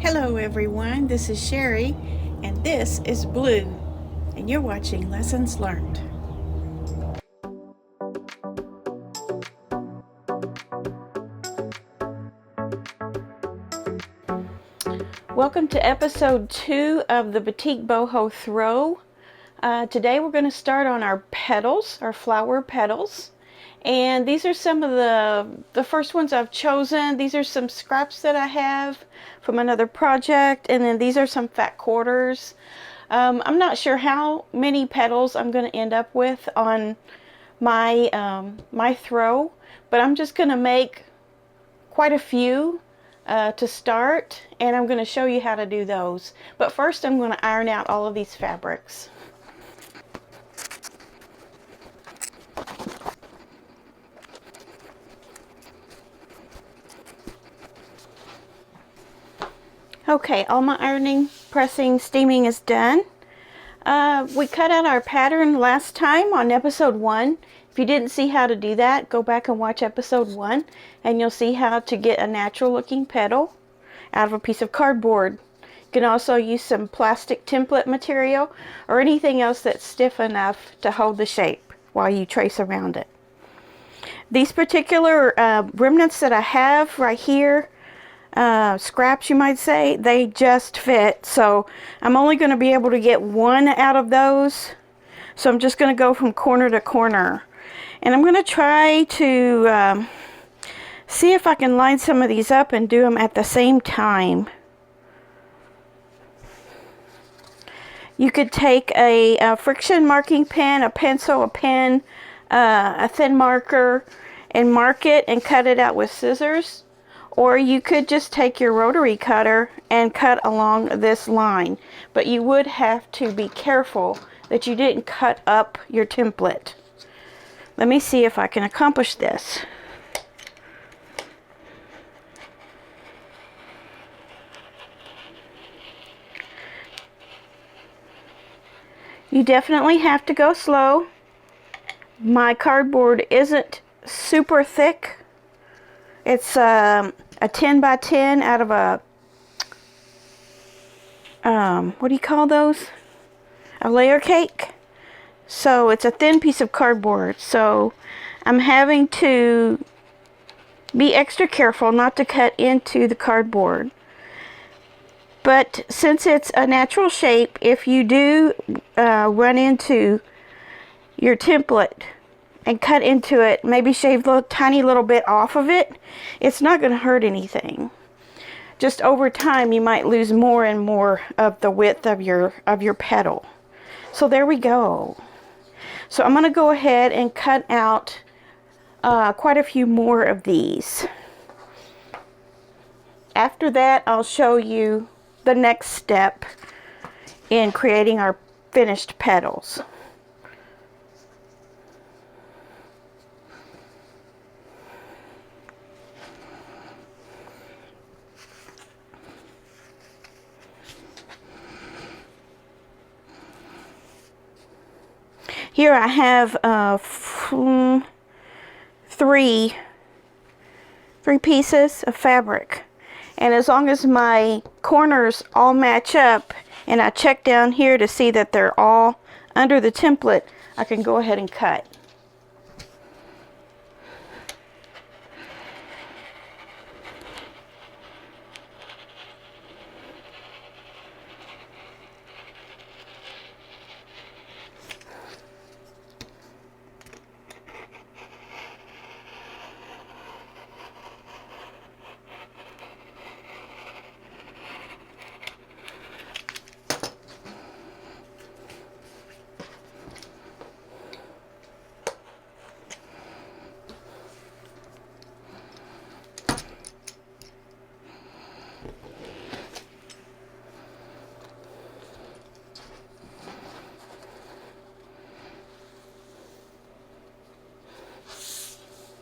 Hello everyone, this is Sherry and this is Blue and you're watching Lessons Learned. Welcome to episode 2 of the Batik Boho Throw. Today we're going to start on our petals, our flower petals. And these are some of the first ones I've chosen. These are some scraps that I have from another project. And then these are some fat quarters. I'm not sure how many petals I'm going to end up with on my, my throw. But I'm just going to make quite a few to start. And I'm going to show you how to do those. But first I'm going to iron out all of these fabrics. Okay, all my ironing, pressing, steaming is done. We cut out our pattern last time on episode 1. If you didn't see how to do that, go back and watch episode 1 and you'll see how to get a natural looking petal out of a piece of cardboard. You can also use some plastic template material or anything else that's stiff enough to hold the shape while you trace around it. These particular remnants that I have right here, scraps you might say, they just fit, so I'm only going to be able to get one out of those, so I'm just going to go from corner to corner, and I'm going to try to see if I can line some of these up and do them at the same time. You could take a friction marking pen, a pencil, a pen, a thin marker, and mark it and cut it out with scissors. Or you could just take your rotary cutter and cut along this line. But you would have to be careful that you didn't cut up your template. Let me see if I can accomplish this. You definitely have to go slow. My cardboard isn't super thick. It's a 10 by 10 out of a, what do you call those? A layer cake. So it's a thin piece of cardboard. So I'm having to be extra careful not to cut into the cardboard. But since it's a natural shape, if you do run into your template and cut into it, maybe shave a tiny little bit off of it, it's not going to hurt anything. Just over time you might lose more and more of the width of your petal. So there we go. So I'm going to go ahead and cut out quite a few more of these. After that I'll show you the next step in creating our finished petals. Here I have three pieces of fabric, and as long as my corners all match up and I check down here to see that they're all under the template, I can go ahead and cut.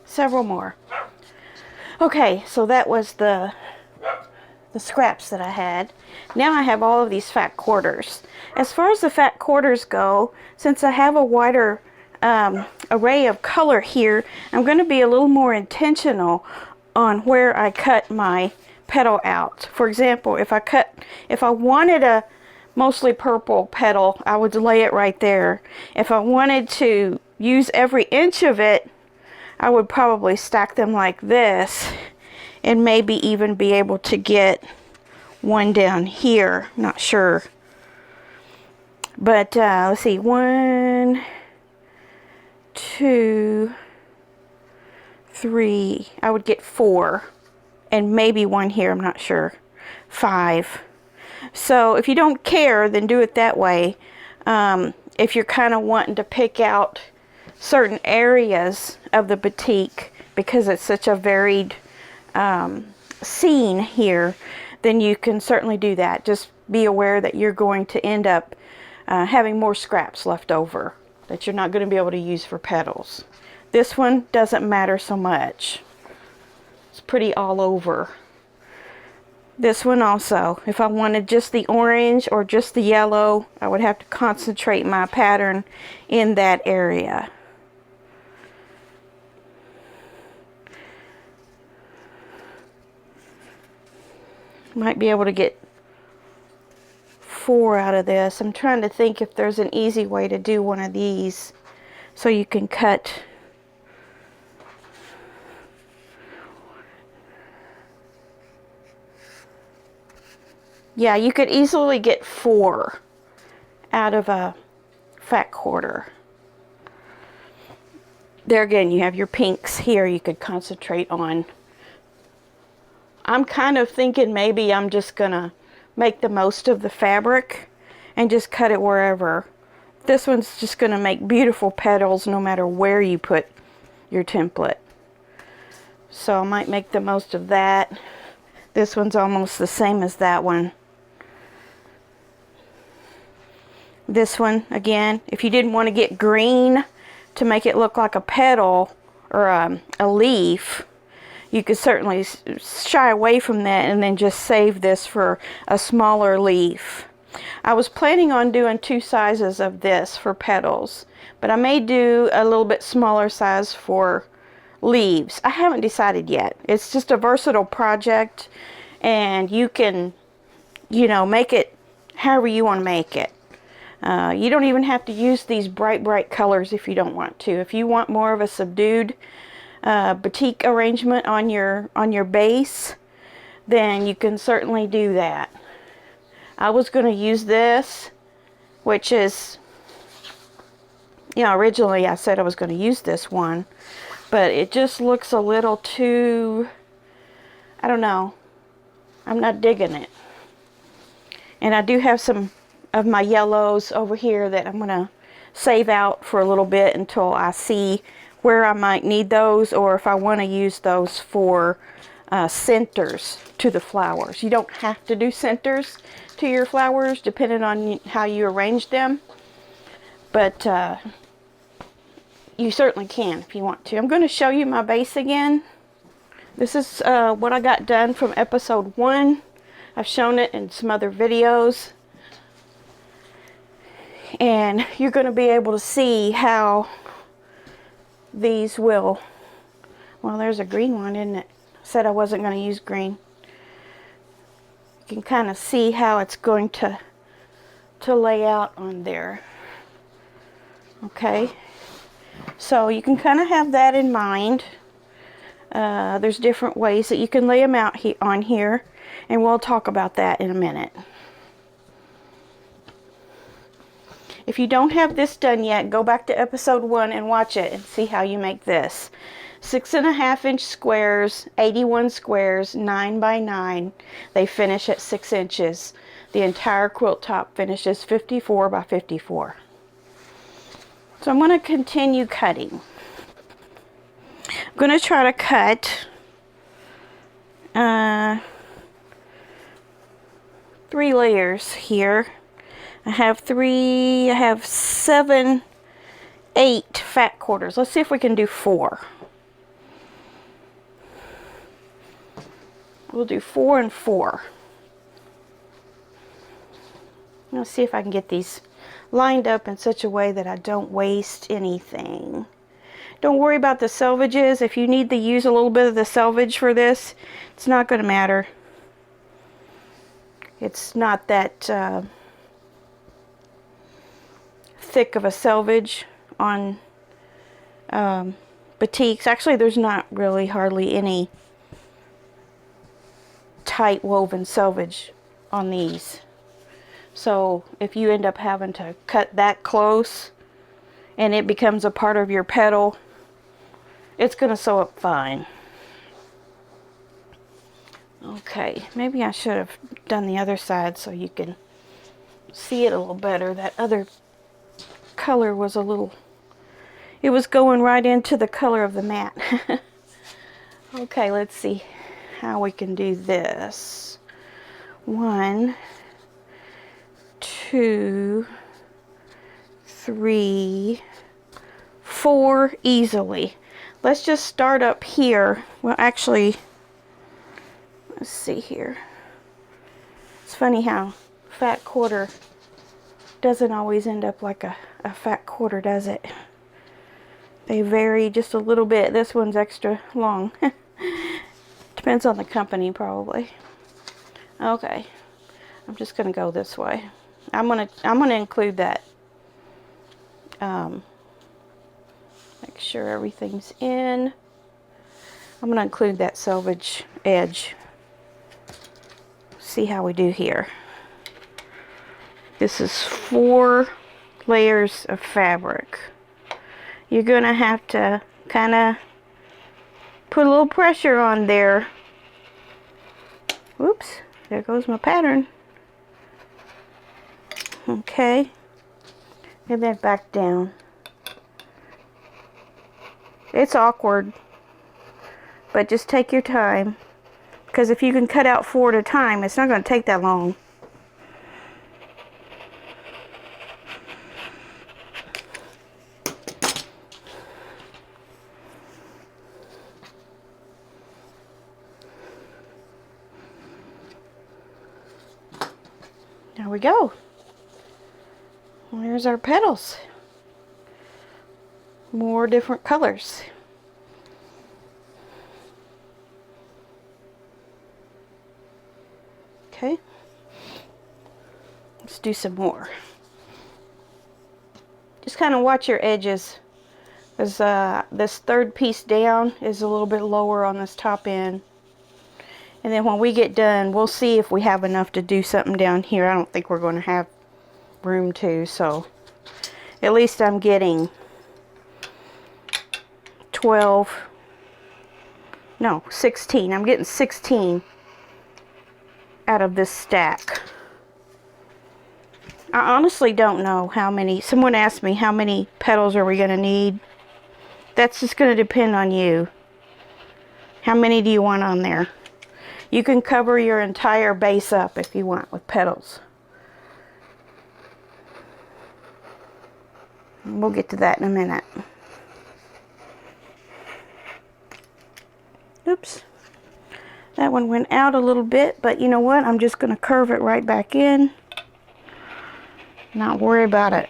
Several more. Okay, so that was the scraps that I had. Now I have all of these fat quarters. As far as the fat quarters go, since I have a wider array of color here, I'm going to be a little more intentional on where I cut my petal out. For example, if I wanted a mostly purple petal, I would lay it right there. If I wanted to use every inch of it, I would probably stack them like this and maybe even be able to get one down here. Not sure. But let's see, 1, 2, 3. I would get 4 and maybe one here, I'm not sure. 5. So if you don't care, then do it that way. If you're kind of wanting to pick out certain areas of the batik because it's such a varied scene here, then you can certainly do that. Just be aware that you're going to end up having more scraps left over that you're not going to be able to use for petals. This one doesn't matter so much. It's pretty all over. This one also, if I wanted just the orange or just the yellow, I would have to concentrate my pattern in that area. Might be able to get 4 out of this. I'm trying to think if there's an easy way to do one of these so you can cut. Yeah, you could easily get 4 out of a fat quarter. There again, you have your pinks here you could concentrate on. I'm kind of thinking maybe I'm just gonna make the most of the fabric and just cut it wherever. This one's just gonna make beautiful petals no matter where you put your template. So I might make the most of that. This one's almost the same as that one. This one, again, if you didn't want to get green to make it look like a petal or a leaf, you could certainly shy away from that and then just save this for a smaller leaf. I was planning on doing 2 sizes of this for petals, but I may do a little bit smaller size for leaves. I haven't decided yet. It's just a versatile project, and you can, you know, make it however you want to make it. You don't even have to use these bright colors if you don't want to. If you want more of a subdued batik arrangement on your base, then you can certainly do that. I was going to use this, which is, you know, originally I said I was going to use this one, but it just looks a little too, I don't know, I'm not digging it. And I do have some of my yellows over here that I'm going to save out for a little bit until I see where I might need those, or if I want to use those for centers to the flowers. You don't have to do centers to your flowers depending on how you arrange them, but you certainly can if you want to. I'm going to show you my base again. This is what I got done from episode 1. I've shown it in some other videos, and you're going to be able to see how these will, well, there's a green one, isn't it? I said I wasn't going to use green. You can kind of see how it's going to lay out on there. Okay, so you can kind of have that in mind. There's different ways that you can lay them out on here, and we'll talk about that in a minute. If you don't have this done yet, go back to episode 1 and watch it and see how you make this. 6.5 inch squares, 81 squares, 9 by 9. They finish at 6 inches. The entire quilt top finishes 54 by 54. So I'm going to continue cutting. I'm going to try to cut 3 layers here. I have 7, 8 fat quarters. Let's see if we can do 4. We'll do 4 and 4. Let's see if I can get these lined up in such a way that I don't waste anything. Don't worry about the selvages. If you need to use a little bit of the selvage for this, it's not going to matter. It's not that thick of a selvage on batiks. Actually, there's not really hardly any tight woven selvage on these. So if you end up having to cut that close and it becomes a part of your petal, it's going to sew up fine. Okay, maybe I should have done the other side so you can see it a little better. That other color was a little, it was going right into the color of the mat. Okay, let's see how we can do this. 1, 2, 3, 4 easily. Let's just start up here. Well, actually, let's see here. It's funny how fat quarter doesn't always end up like a fat quarter, does it? They vary just a little bit. This one's extra long. Depends on the company, probably. Okay, I'm just gonna go this way. I'm gonna include that. Make sure everything's in. I'm gonna include that selvage edge. See how we do here. This is 4 layers of fabric. You're gonna have to kind of put a little pressure on there. Whoops, there goes my pattern. Okay, and then back down. It's awkward, but just take your time, because if you can cut out 4 at a time, it's not going to take that long. There we go. There's our petals. More different colors. Okay. Let's do some more. Just kind of watch your edges, because this third piece down is a little bit lower on this top end. And then when we get done, we'll see if we have enough to do something down here. I don't think we're going to have room to, so at least I'm getting 16. I'm getting 16 out of this stack. I honestly don't know how many. Someone asked me how many petals are we going to need. That's just going to depend on you. How many do you want on there? You can cover your entire base up if you want with petals. And we'll get to that in a minute. Oops. That one went out a little bit, but you know what? I'm just going to curve it right back in. Not worry about it.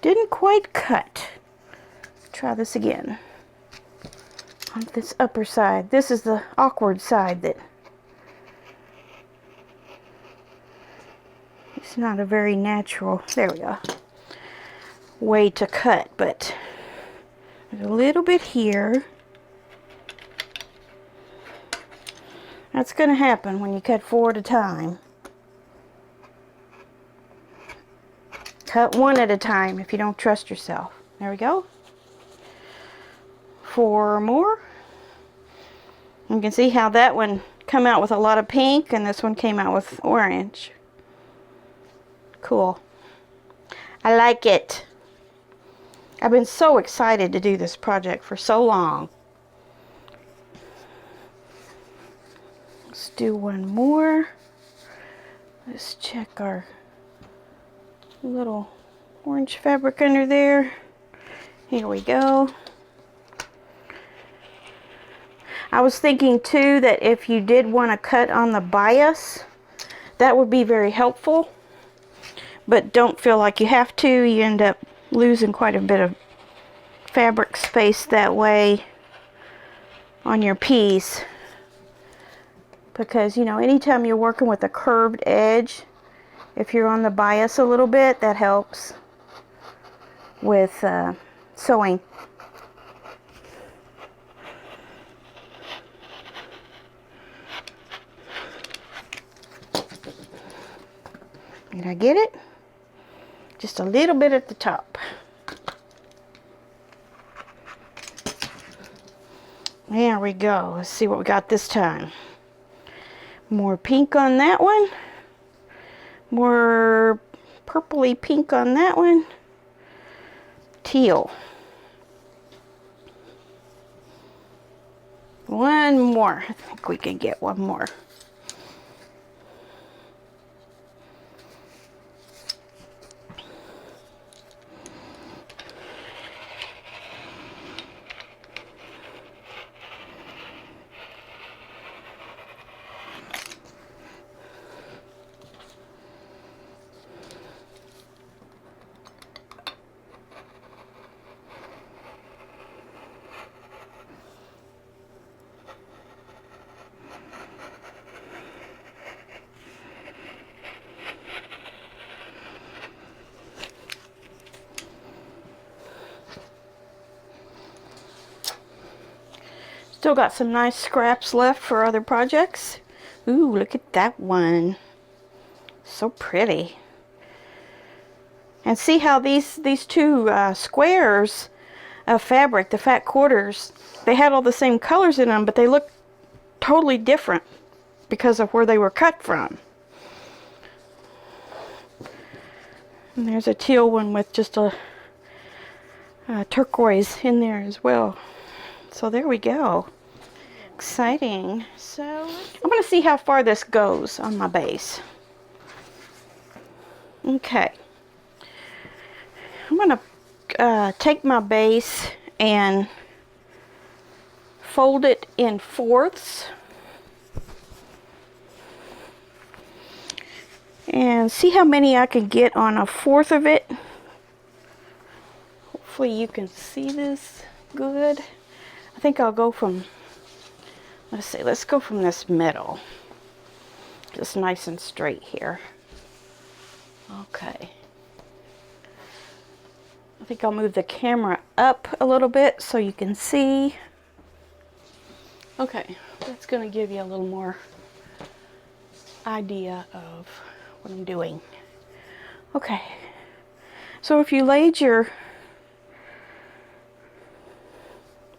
Didn't quite cut. Try this again. On this upper side. This is the awkward side that it's not a very natural, there we go, way to cut, but there's a little bit here. That's going to happen when you cut 4 at a time. Cut 1 at a time if you don't trust yourself. There we go. 4 more. You can see how that one come out with a lot of pink and this one came out with orange. Cool. I like it. I've been so excited to do this project for so long. Let's do one more. Let's check our little orange fabric under there. Here we go. I was thinking too that if you did want to cut on the bias, that would be very helpful, but don't feel like you have to. You end up losing quite a bit of fabric space that way on your piece, because you know, anytime you're working with a curved edge, if you're on the bias a little bit, that helps with sewing. Did I get it? Just a little bit at the top. There we go. Let's see what we got this time. More pink on that one. More purpley pink on that one. Teal. One more. I think we can get one more. Still got some nice scraps left for other projects. Ooh, look at that one. So pretty. And see how these two squares of fabric, the fat quarters, they had all the same colors in them, but they look totally different because of where they were cut from. And there's a teal one with just a turquoise in there as well. So there we go. Exciting. So I'm going to see how far this goes on my base. Okay. I'm going to take my base and fold it in fourths. And see how many I can get on a fourth of it. Hopefully you can see this good. I think I'll go from, let's go from this middle. Just nice and straight here. Okay. I think I'll move the camera up a little bit so you can see. Okay, that's going to give you a little more idea of what I'm doing. Okay, so if you laid your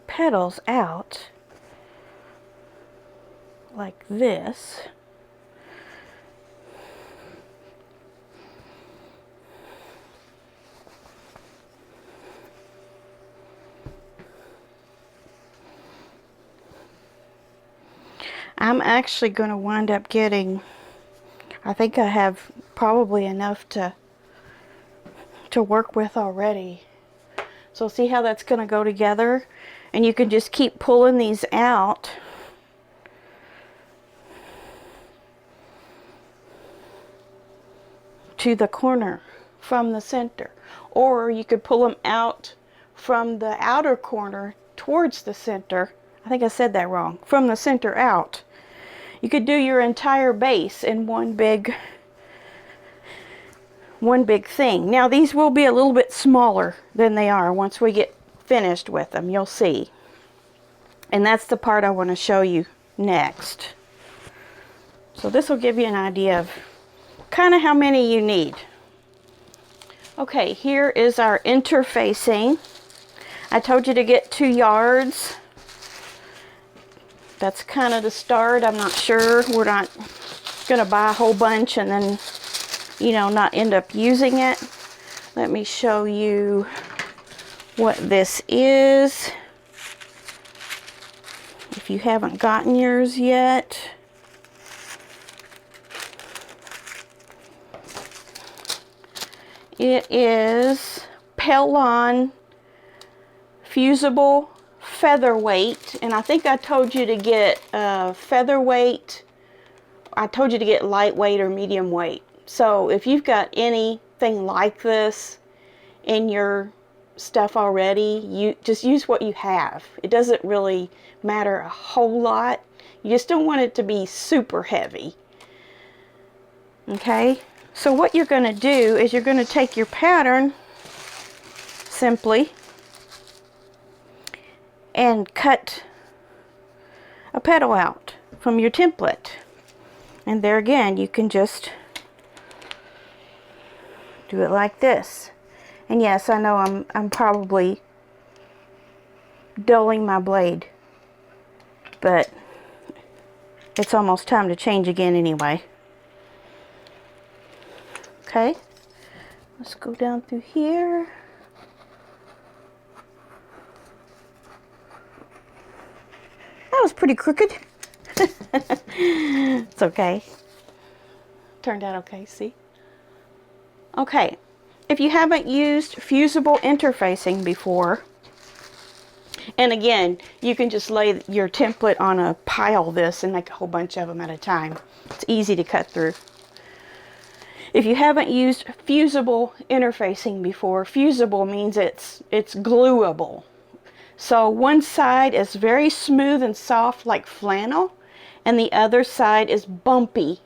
petals out like this, I'm actually going to wind up getting, I think I have probably enough to work with already. So see how that's going to go together? And you can just keep pulling these out. To the corner from the center. Or you could pull them out from the outer corner towards the center. I think I said that wrong. From the center out. You could do your entire base in one big thing. Now these will be a little bit smaller than they are once we get finished with them. You'll see. And that's the part I want to show you next. So this will give you an idea of kind of how many you need. Okay, here is our interfacing. I told you to get 2 yards. That's kind of the start. I'm not sure. We're not going to buy a whole bunch and then, you know, not end up using it. Let me show you what this is. If you haven't gotten yours yet. It is Pelon Fusible Featherweight, and I think I told you to get featherweight. I told you to get lightweight or medium weight. So if you've got any anything like this in your stuff already, you just use what you have. It doesn't really matter a whole lot. You just don't want it to be super heavy. Okay, so what you're going to do is you're going to take your pattern simply and cut a petal out from your template. And there again, you can just do it like this. And yes, I know I'm probably dulling my blade, but it's almost time to change again anyway. Okay, let's go down through here. That was pretty crooked. It's okay. Turned out okay, see? Okay, if you haven't used fusible interfacing before, and again, you can just lay your template on a pile this and make a whole bunch of them at a time. It's easy to cut through. If you haven't used fusible interfacing before, fusible means it's gluable. So one side is very smooth and soft like flannel, and the other side is bumpy.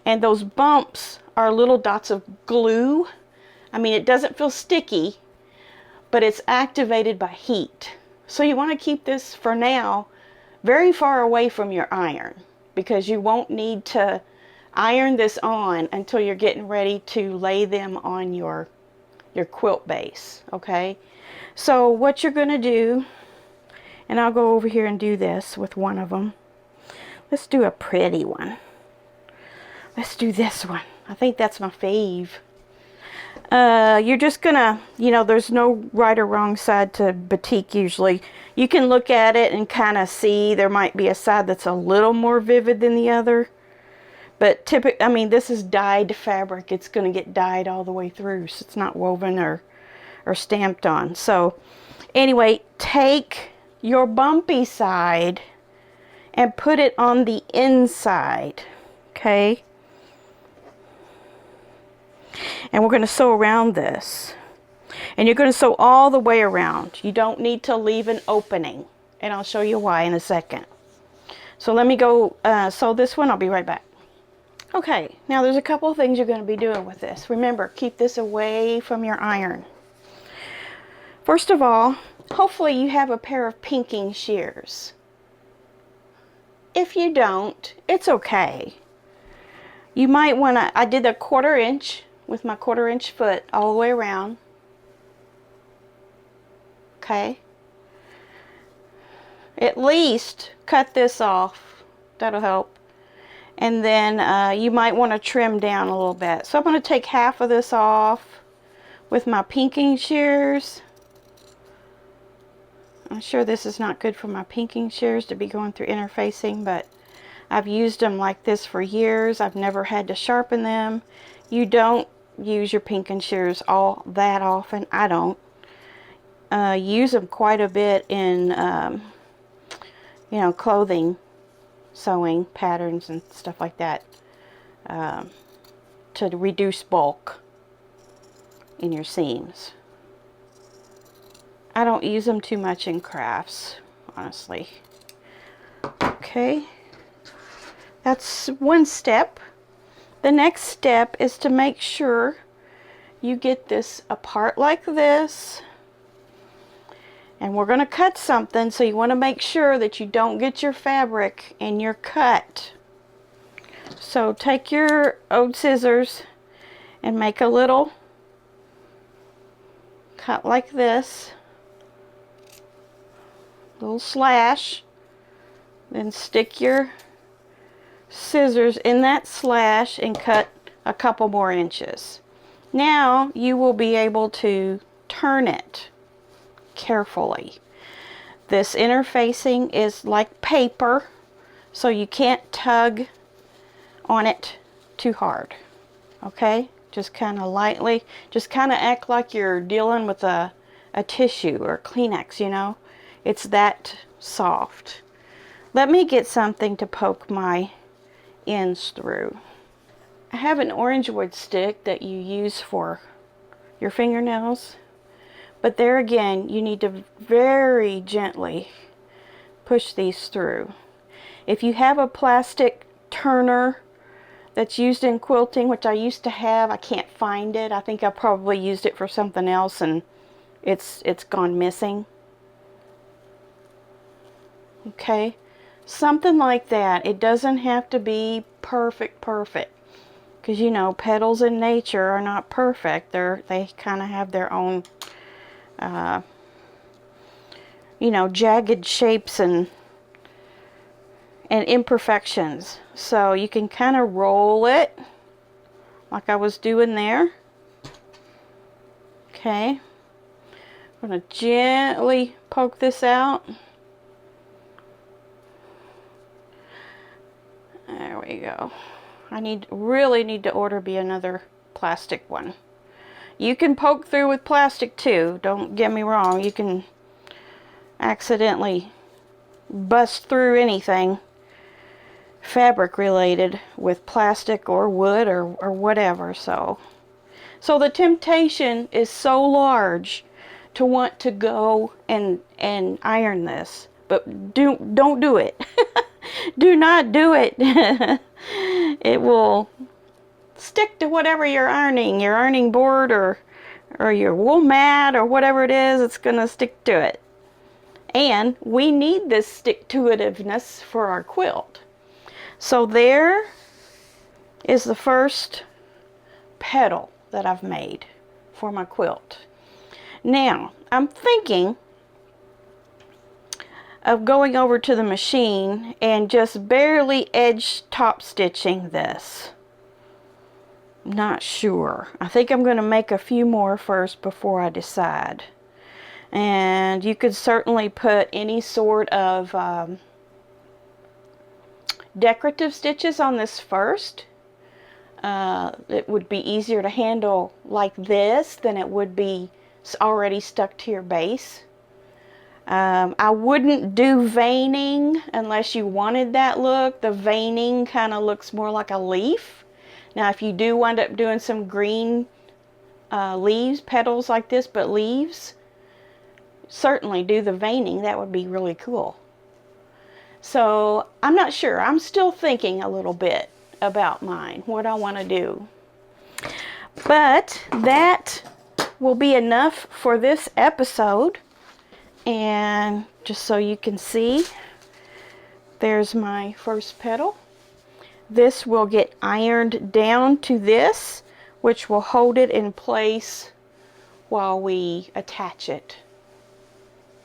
And those bumps are little dots of glue. I mean, it doesn't feel sticky, but it's activated by heat. So you want to keep this, for now, very far away from your iron, because you won't need to iron this on until you're getting ready to lay them on your quilt base. Okay, so what you're going to do, and I'll go over here and do this with one of them. Let's do a pretty one. Let's do this one. I think that's my fave. You're just gonna, you know, there's no right or wrong side to batik usually. You can look at it and kind of see there might be a side that's a little more vivid than the other. But typically, I mean, this is dyed fabric. It's going to get dyed all the way through, so it's not woven or stamped on. So anyway, take your bumpy side and put it on the inside. Okay? And we're going to sew around this. And you're going to sew all the way around. You don't need to leave an opening. And I'll show you why in a second. So let me go sew this one. I'll be right back. Okay, now there's a couple of things you're going to be doing with this. Remember, keep this away from your iron. First of all, hopefully you have a pair of pinking shears. If you don't, it's okay. You might want to, I did a 1/4 inch with my 1/4 inch foot all the way around. Okay. At least cut this off. That'll help. And then you might want to trim down a little bit. So I'm going to take half of this off with my pinking shears. I'm sure this is not good for my pinking shears to be going through interfacing, but I've used them like this for years. I've never had to sharpen them. You don't use your pinking shears all that often. I don't. Use them quite a bit in, you know, clothing, sewing patterns and stuff like that, to reduce bulk in your seams. I don't use them too much in crafts, honestly. Okay, that's one step. The next step is to make sure you get this apart like this. And we're going to cut something, so you want to make sure that you don't get your fabric in your cut. So take your old scissors and make a little cut like this. Little slash. Then stick your scissors in that slash and cut a couple more inches. Now you will be able to turn it carefully. This interfacing is like paper, so you can't tug on it too hard. Okay, just kind of lightly, just kind of act like you're dealing with a tissue or Kleenex, you know. It's that soft. Let me get something to poke my ends through. I have an orange wood stick that you use for your fingernails, but there again, you need to very gently push these through. If you have a plastic turner that's used in quilting, which I used to have, I can't find it. I think I probably used it for something else and it's gone missing. Okay, something like that. It doesn't have to be perfect, because you know, petals in nature are not perfect. They kind of have their own, you know, jagged shapes and imperfections. So you can kind of roll it like I was doing there. Okay, I'm going to gently poke this out. There we go. I really need to order me another plastic one. You can poke through with plastic too, don't get me wrong. You can accidentally bust through anything fabric related with plastic or wood or whatever. So the temptation is so large to want to go and iron this, but don't do it. Do not do it. It will stick to whatever you're ironing, your ironing board or your wool mat or whatever it is. It's gonna stick to it, and we need this stick-to-itiveness for our quilt. So there is the first petal that I've made for my quilt. Now I'm thinking of going over to the machine and just barely edge top stitching this. Not sure. I think I'm going to make a few more first before I decide. And you could certainly put any sort of decorative stitches on this first. It would be easier to handle like this than it would be already stuck to your base. I wouldn't do veining unless you wanted that look. The veining kind of looks more like a leaf. Now if you do wind up doing some green leaves, petals like this, but leaves, certainly do the veining. That would be really cool. So I'm not sure. I'm still thinking a little bit about mine, what I want to do. But that will be enough for this episode. And just so you can see, there's my first petal. This will get ironed down to this, which will hold it in place while we attach it.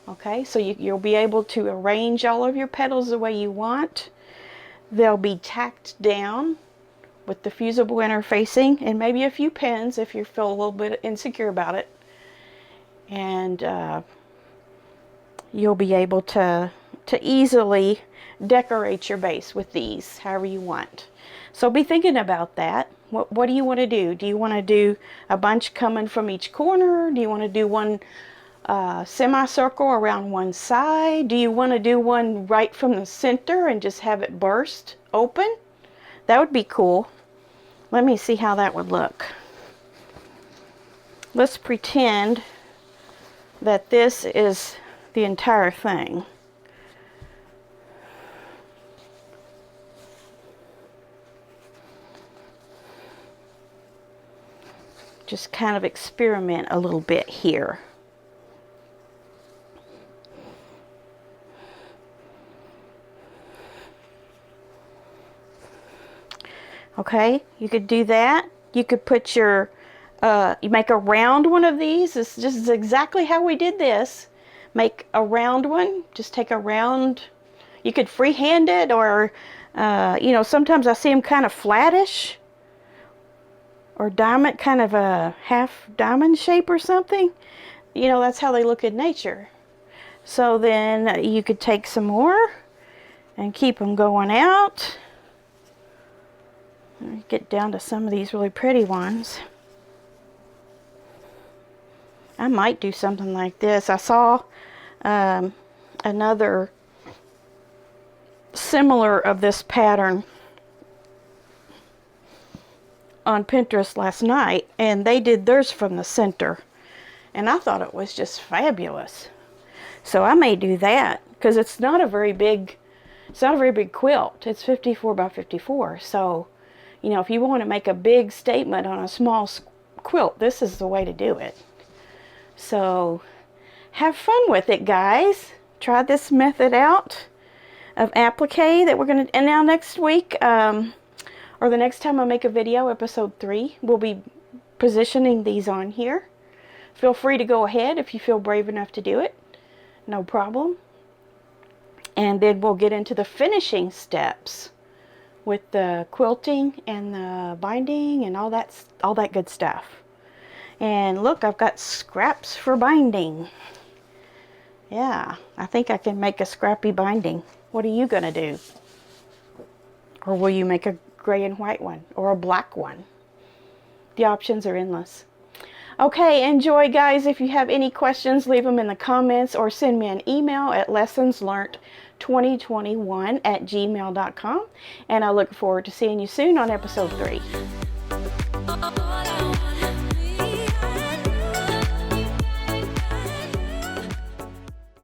Okay, so you'll be able to arrange all of your petals the way you want. They'll be tacked down with the fusible interfacing and maybe a few pins if you feel a little bit insecure about it. And you'll be able to easily decorate your base with these however you want. So be thinking about that. What do you want to do? Do you want to do a bunch coming from each corner? Do you want to do one semicircle around one side? Do you want to do one right from the center and just have it burst open? That would be cool. Let me see how that would look. Let's pretend that this is the entire thing. Just kind of experiment a little bit here. Okay, you could do that. You could put your, you make a round one of these. This is exactly how we did this. Make a round one. Just take a round. You could freehand it, or, you know, sometimes I see them kind of flattish. Or diamond, kind of a half diamond shape or something. You know, that's how they look in nature. So then you could take some more and keep them going out. Get down to some of these really pretty ones. I might do something like this. I saw another similar of this pattern on Pinterest last night, and they did theirs from the center. And I thought it was just fabulous. So I may do that, because it's not a very big quilt. It's 54 by 54. So, you know, if you want to make a big statement on a small quilt, this is the way to do it. So have fun with it, guys. Try this method out of applique that we're going to, and now next week, or the next time I make a video, episode 3, we'll be positioning these on here. Feel free to go ahead if you feel brave enough to do it. No problem. And then we'll get into the finishing steps with the quilting and the binding and all that good stuff. And look, I've got scraps for binding. Yeah, I think I can make a scrappy binding. What are you going to do? Or will you make a gray and white one or a black one? The options are endless. Okay, enjoy, guys. If you have any questions, leave them in the comments or send me an email at lessonslearnt2021@gmail.com. And I look forward to seeing you soon on episode 3.